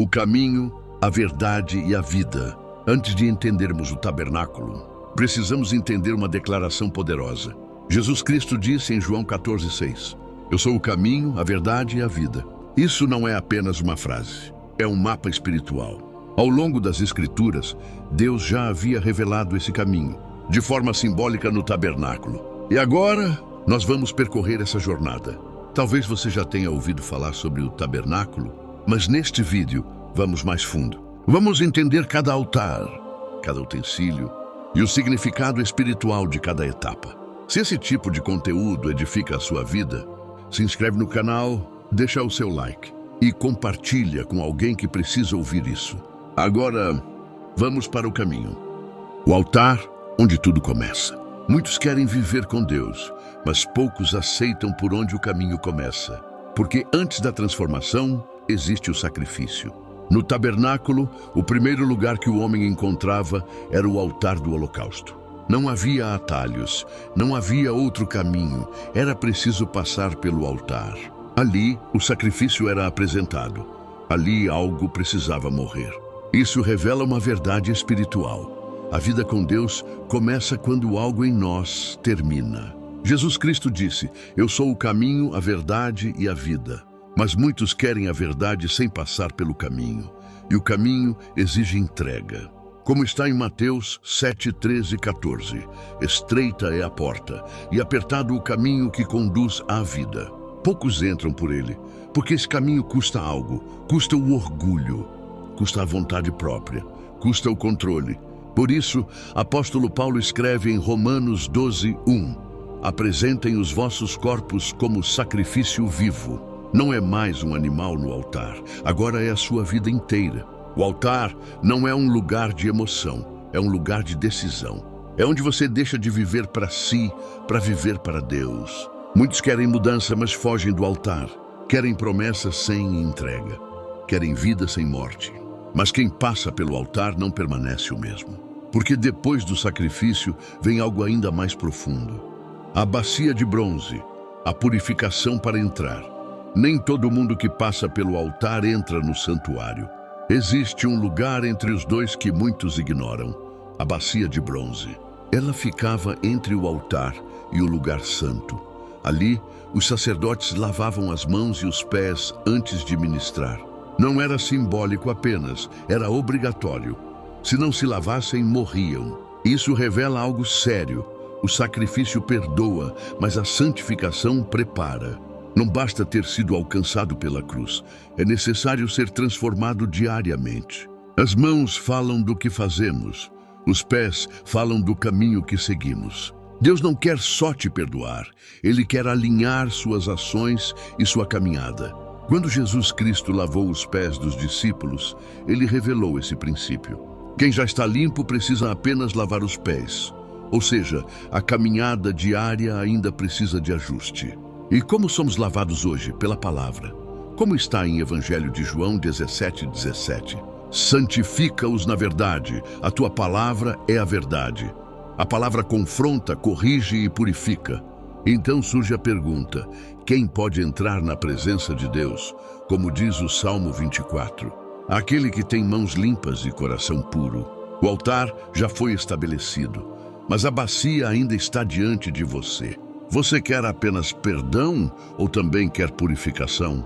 O caminho, a verdade e a vida. Antes de entendermos o tabernáculo, precisamos entender uma declaração poderosa. Jesus Cristo disse em João 14,6: Eu sou o caminho, a verdade e a vida. Isso não é apenas uma frase, é um mapa espiritual. Ao longo das Escrituras, Deus já havia revelado esse caminho, de forma simbólica no tabernáculo. E agora, nós vamos percorrer essa jornada. Talvez você já tenha ouvido falar sobre o tabernáculo, mas neste vídeo, vamos mais fundo. Vamos entender cada altar, cada utensílio e o significado espiritual de cada etapa. Se esse tipo de conteúdo edifica a sua vida, se inscreve no canal, deixa o seu like e compartilha com alguém que precisa ouvir isso. Agora, vamos para o caminho. O altar, onde tudo começa. Muitos querem viver com Deus, mas poucos aceitam por onde o caminho começa. Porque antes da transformação, existe o sacrifício. No tabernáculo, o primeiro lugar que o homem encontrava era o altar do holocausto. Não havia atalhos, não havia outro caminho, era preciso passar pelo altar. Ali, o sacrifício era apresentado. Ali, algo precisava morrer. Isso revela uma verdade espiritual. A vida com Deus começa quando algo em nós termina. Jesus Cristo disse: Eu sou o caminho, a verdade e a vida. Mas muitos querem a verdade sem passar pelo caminho. E o caminho exige entrega. Como está em Mateus 7, 13 e 14. Estreita é a porta, e apertado o caminho que conduz à vida. Poucos entram por ele, porque esse caminho custa algo. Custa o orgulho, custa a vontade própria, custa o controle. Por isso, apóstolo Paulo escreve em Romanos 12, 1. Apresentem os vossos corpos como sacrifício vivo. Não é mais um animal no altar, agora é a sua vida inteira. O altar não é um lugar de emoção, é um lugar de decisão. É onde você deixa de viver para si, para viver para Deus. Muitos querem mudança, mas fogem do altar. Querem promessas sem entrega. Querem vida sem morte. Mas quem passa pelo altar não permanece o mesmo. Porque depois do sacrifício vem algo ainda mais profundo. A bacia de bronze, a purificação para entrar. Nem todo mundo que passa pelo altar entra no santuário. Existe um lugar entre os dois que muitos ignoram, a bacia de bronze. Ela ficava entre o altar e o lugar santo. Ali, os sacerdotes lavavam as mãos e os pés antes de ministrar. Não era simbólico apenas, era obrigatório. Se não se lavassem, morriam. Isso revela algo sério. O sacrifício perdoa, mas a santificação prepara. Não basta ter sido alcançado pela cruz, é necessário ser transformado diariamente. As mãos falam do que fazemos, os pés falam do caminho que seguimos. Deus não quer só te perdoar, Ele quer alinhar suas ações e sua caminhada. Quando Jesus Cristo lavou os pés dos discípulos, Ele revelou esse princípio. Quem já está limpo precisa apenas lavar os pés, ou seja, a caminhada diária ainda precisa de ajuste. E como somos lavados hoje? Pela palavra. Como está em Evangelho de João 17, 17. Santifica-os na verdade, a tua palavra é a verdade. A palavra confronta, corrige e purifica. Então surge a pergunta: quem pode entrar na presença de Deus? Como diz o Salmo 24. Aquele que tem mãos limpas e coração puro. O altar já foi estabelecido, mas a bacia ainda está diante de você. Você quer apenas perdão ou também quer purificação?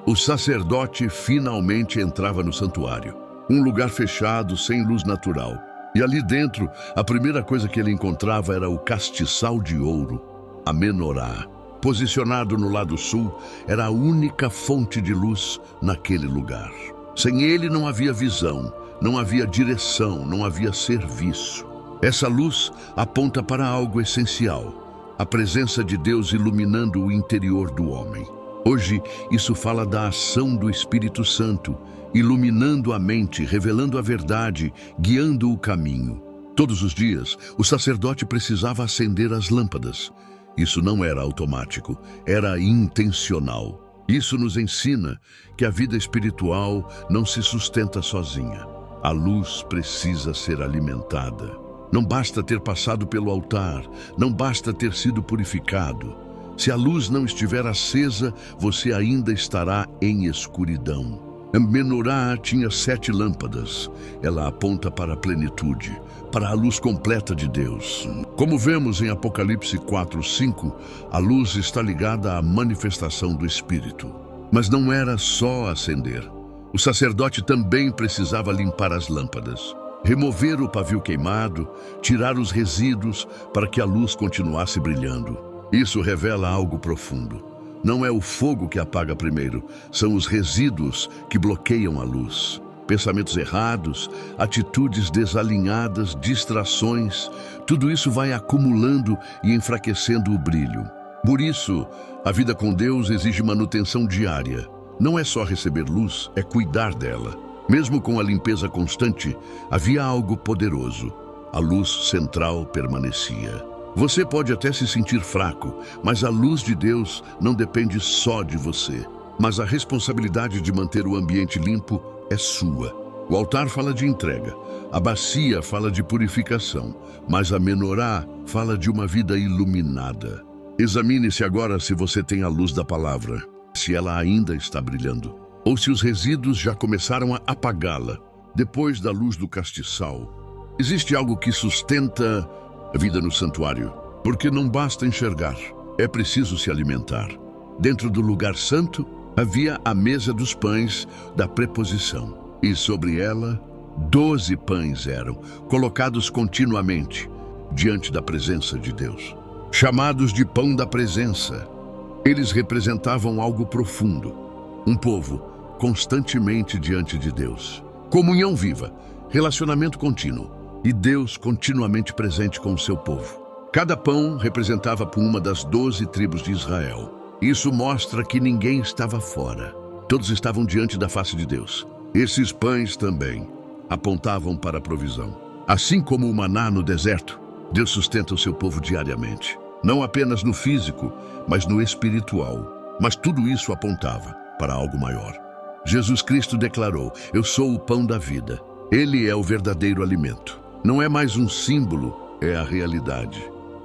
O sacerdote finalmente entrava no santuário, um lugar fechado, sem luz natural. E ali dentro, a primeira coisa que ele encontrava era o castiçal de ouro, a menorá. Posicionado no lado sul, era a única fonte de luz naquele lugar. Sem ele não havia visão, não havia direção, não havia serviço. Essa luz aponta para algo essencial. A presença de Deus iluminando o interior do homem. Hoje, isso fala da ação do Espírito Santo, iluminando a mente, revelando a verdade, guiando o caminho. Todos os dias, o sacerdote precisava acender as lâmpadas. Isso não era automático, era intencional. Isso nos ensina que a vida espiritual não se sustenta sozinha. A luz precisa ser alimentada. Não basta ter passado pelo altar, não basta ter sido purificado. Se a luz não estiver acesa, você ainda estará em escuridão. A menorá tinha 7 lâmpadas. Ela aponta para a plenitude, para a luz completa de Deus. Como vemos em Apocalipse 4:5, a luz está ligada à manifestação do Espírito. Mas não era só acender. O sacerdote também precisava limpar as lâmpadas, remover o pavio queimado, tirar os resíduos para que a luz continuasse brilhando. Isso revela algo profundo. Não é o fogo que apaga primeiro, são os resíduos que bloqueiam a luz. Pensamentos errados, atitudes desalinhadas, distrações, tudo isso vai acumulando e enfraquecendo o brilho. Por isso, a vida com Deus exige manutenção diária. Não é só receber luz, é cuidar dela. Mesmo com a limpeza constante, havia algo poderoso. A luz central permanecia. Você pode até se sentir fraco, mas a luz de Deus não depende só de você. Mas a responsabilidade de manter o ambiente limpo é sua. O altar fala de entrega, a bacia fala de purificação, mas a menorá fala de uma vida iluminada. Examine-se agora se você tem a luz da palavra, se ela ainda está brilhando, ou se os resíduos já começaram a apagá-la. Depois da luz do castiçal, existe algo que sustenta a vida no santuário, porque não basta enxergar, é preciso se alimentar. Dentro do lugar santo, havia a mesa dos pães da preposição, e sobre ela, 12 pães eram colocados continuamente diante da presença de Deus. Chamados de pão da presença, eles representavam algo profundo, um povo constantemente diante de Deus. Comunhão viva, relacionamento contínuo, e Deus continuamente presente com o seu povo. Cada pão representava por uma das 12 tribos de Israel. Isso mostra que ninguém estava fora. Todos estavam diante da face de Deus. Esses pães também apontavam para a provisão. Assim como o maná no deserto, Deus sustenta o seu povo diariamente. Não apenas no físico, mas no espiritual. Mas tudo isso apontava para algo maior. Jesus Cristo declarou: "Eu sou o pão da vida." Ele é o verdadeiro alimento. Não é mais um símbolo, é a realidade.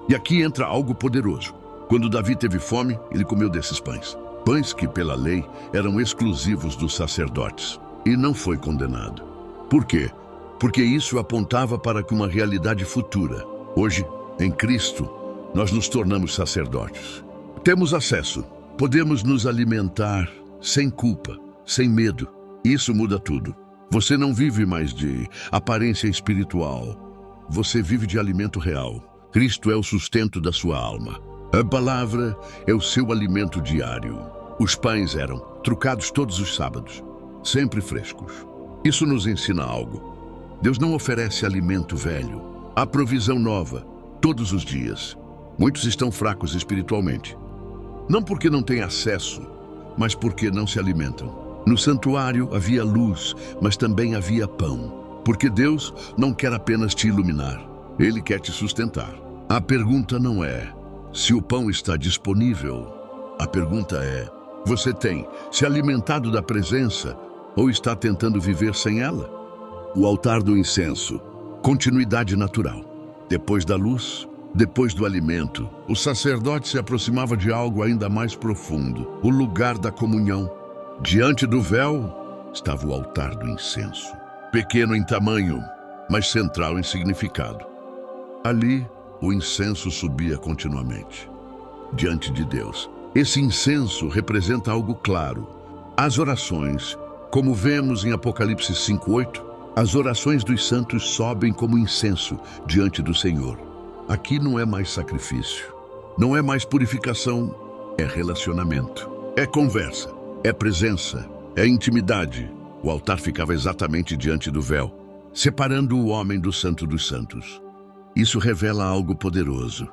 E aqui entra algo poderoso. Quando Davi teve fome, ele comeu desses pães. Pães que, pela lei, eram exclusivos dos sacerdotes. E não foi condenado. Por quê? Porque isso apontava para uma realidade futura. Hoje, em Cristo, nós nos tornamos sacerdotes. Temos acesso. Podemos nos alimentar sem culpa, sem medo. Isso muda tudo. Você não vive mais de aparência espiritual. Você vive de alimento real. Cristo é o sustento da sua alma. A palavra é o seu alimento diário. Os pães eram trucados todos os sábados, sempre frescos. Isso nos ensina algo. Deus não oferece alimento velho. Há provisão nova, todos os dias. Muitos estão fracos espiritualmente. Não porque não têm acesso, mas porque não se alimentam. No santuário havia luz, mas também havia pão. Porque Deus não quer apenas te iluminar, Ele quer te sustentar. A pergunta não é se o pão está disponível. A pergunta é: você tem se alimentado da presença ou está tentando viver sem ela? O altar do incenso, continuidade natural. Depois da luz, depois do alimento, o sacerdote se aproximava de algo ainda mais profundo, o lugar da comunhão. Diante do véu estava o altar do incenso, pequeno em tamanho, mas central em significado. Ali, o incenso subia continuamente, diante de Deus. Esse incenso representa algo claro. As orações, como vemos em Apocalipse 5:8, as orações dos santos sobem como incenso diante do Senhor. Aqui não é mais sacrifício, não é mais purificação, é relacionamento, é conversa. É presença, é intimidade. O altar ficava exatamente diante do véu, separando o homem do Santo dos Santos. Isso revela algo poderoso.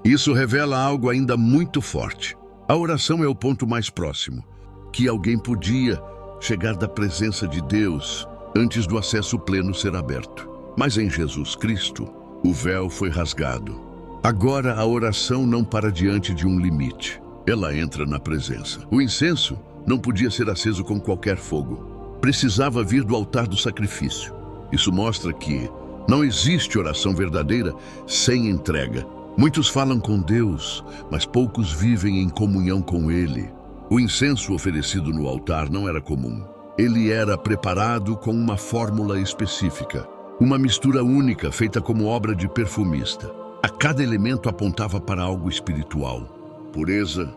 Isso revela algo ainda muito forte. A oração é o ponto mais próximo, que alguém podia chegar da presença de Deus antes do acesso pleno ser aberto. Mas em Jesus Cristo, o véu foi rasgado. Agora a oração não para diante de um limite. Ela entra na presença. O incenso não podia ser aceso com qualquer fogo. Precisava vir do altar do sacrifício. Isso mostra que não existe oração verdadeira sem entrega. Muitos falam com Deus, mas poucos vivem em comunhão com Ele. O incenso oferecido no altar não era comum. Ele era preparado com uma fórmula específica, uma mistura única feita como obra de perfumista. A cada elemento apontava para algo espiritual, pureza,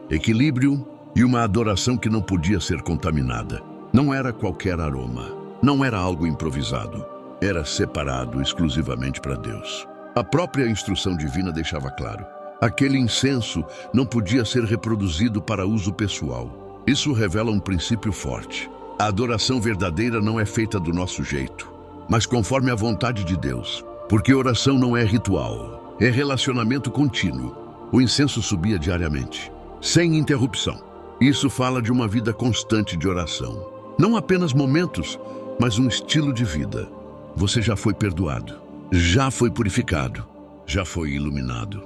equilíbrio e uma adoração que não podia ser contaminada. Não era qualquer aroma, não era algo improvisado, era separado exclusivamente para Deus. A própria instrução divina deixava claro: aquele incenso não podia ser reproduzido para uso pessoal. Isso revela um princípio forte. A adoração verdadeira não é feita do nosso jeito, mas conforme a vontade de Deus. Porque oração não é ritual, é relacionamento contínuo. O incenso subia diariamente, sem interrupção. Isso fala de uma vida constante de oração. Não apenas momentos, mas um estilo de vida. Você já foi perdoado, já foi purificado, já foi iluminado,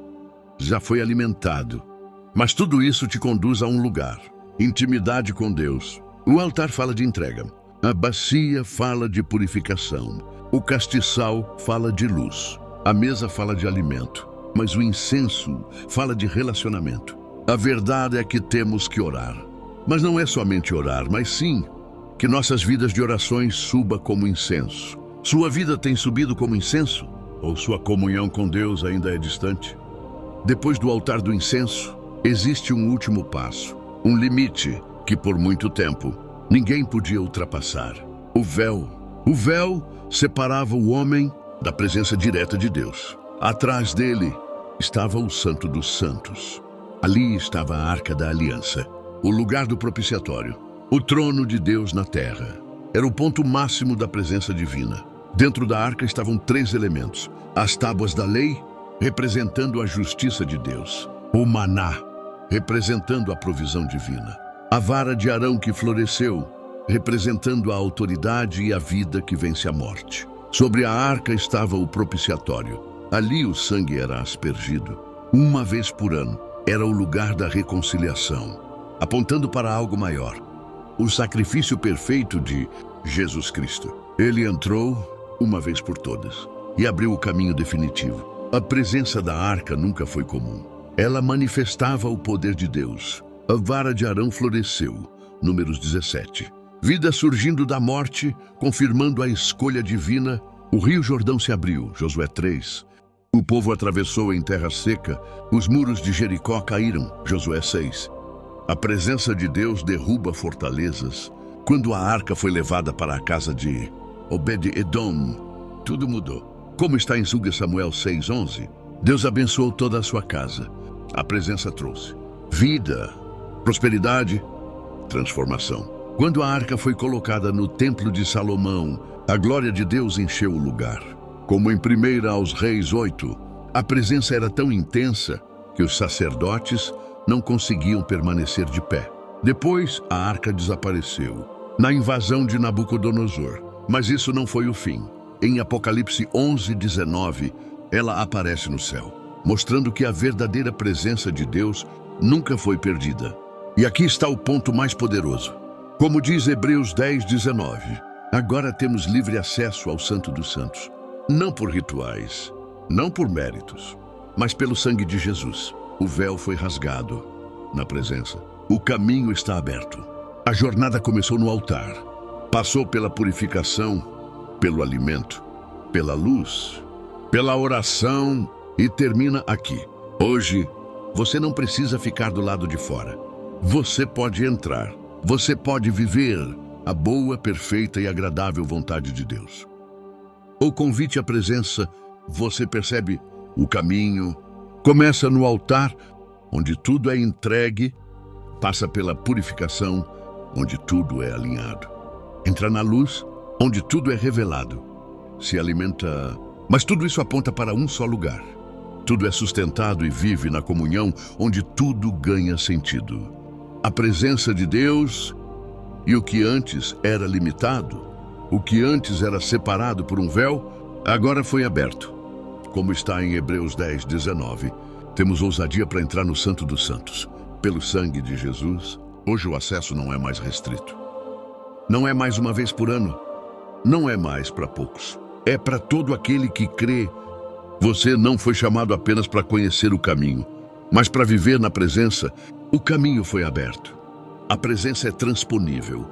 já foi alimentado. Mas tudo isso te conduz a um lugar: intimidade com Deus. O altar fala de entrega, a bacia fala de purificação, o castiçal fala de luz, a mesa fala de alimento, mas o incenso fala de relacionamento. A verdade é que temos que orar, mas não é somente orar, mas sim que nossas vidas de orações suba como incenso. Sua vida tem subido como incenso? Ou sua comunhão com Deus ainda é distante? Depois do altar do incenso, existe um último passo, um limite que por muito tempo ninguém podia ultrapassar. O véu. O véu separava o homem da presença direta de Deus. Atrás dele estava o Santo dos Santos. Ali estava a Arca da Aliança, o lugar do propiciatório, o trono de Deus na terra. Era o ponto máximo da presença divina. Dentro da arca estavam 3 elementos: as tábuas da lei, representando a justiça de Deus; o maná, representando a provisão divina; a vara de Arão que floresceu, representando a autoridade e a vida que vence a morte. Sobre a arca estava o propiciatório. Ali o sangue era aspergido. Uma vez por ano, era o lugar da reconciliação, apontando para algo maior: o sacrifício perfeito de Jesus Cristo. Ele entrou uma vez por todas e abriu o caminho definitivo. A presença da arca nunca foi comum. Ela manifestava o poder de Deus. A vara de Arão floresceu, Números 17. Vida surgindo da morte, confirmando a escolha divina. O rio Jordão se abriu, Josué 3. O povo atravessou em terra seca. Os muros de Jericó caíram, Josué 6. A presença de Deus derruba fortalezas. Quando a arca foi levada para a casa de Obed-Edom, tudo mudou. Como está em 2 Samuel 6:11, Deus abençoou toda a sua casa. A presença trouxe vida, prosperidade, transformação. Quando a arca foi colocada no templo de Salomão, a glória de Deus encheu o lugar. Como em 1 aos Reis 8, a presença era tão intensa que os sacerdotes não conseguiam permanecer de pé. Depois, a arca desapareceu na invasão de Nabucodonosor. Mas isso não foi o fim. Em Apocalipse 11:19, ela aparece no céu, mostrando que a verdadeira presença de Deus nunca foi perdida. E aqui está o ponto mais poderoso. Como diz Hebreus 10:19, agora temos livre acesso ao Santo dos Santos, não por rituais, não por méritos, mas pelo sangue de Jesus. O véu foi rasgado na presença. O caminho está aberto. A jornada começou no altar. Passou pela purificação, pelo alimento, pela luz, pela oração e termina aqui. Hoje, você não precisa ficar do lado de fora. Você pode entrar. Você pode viver a boa, perfeita e agradável vontade de Deus. O convite à presença, você percebe o caminho. Começa no altar, onde tudo é entregue, passa pela purificação, onde tudo é alinhado. Entra na luz, onde tudo é revelado. Se alimenta, mas tudo isso aponta para um só lugar. Tudo é sustentado e vive na comunhão, onde tudo ganha sentido. A presença de Deus e o que antes era limitado, o que antes era separado por um véu, agora foi aberto. Como está em Hebreus 10:19, temos ousadia para entrar no Santo dos Santos. Pelo sangue de Jesus, hoje o acesso não é mais restrito. Não é mais uma vez por ano. Não é mais para poucos. É para todo aquele que crê. Você não foi chamado apenas para conhecer o caminho, mas para viver na presença. O caminho foi aberto. A presença é transponível.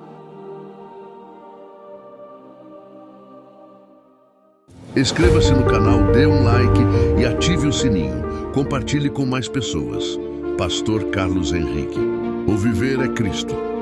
Inscreva-se no canal, dê um like e ative o sininho. Compartilhe com mais pessoas. Pastor Carlos Henrique. O viver é Cristo.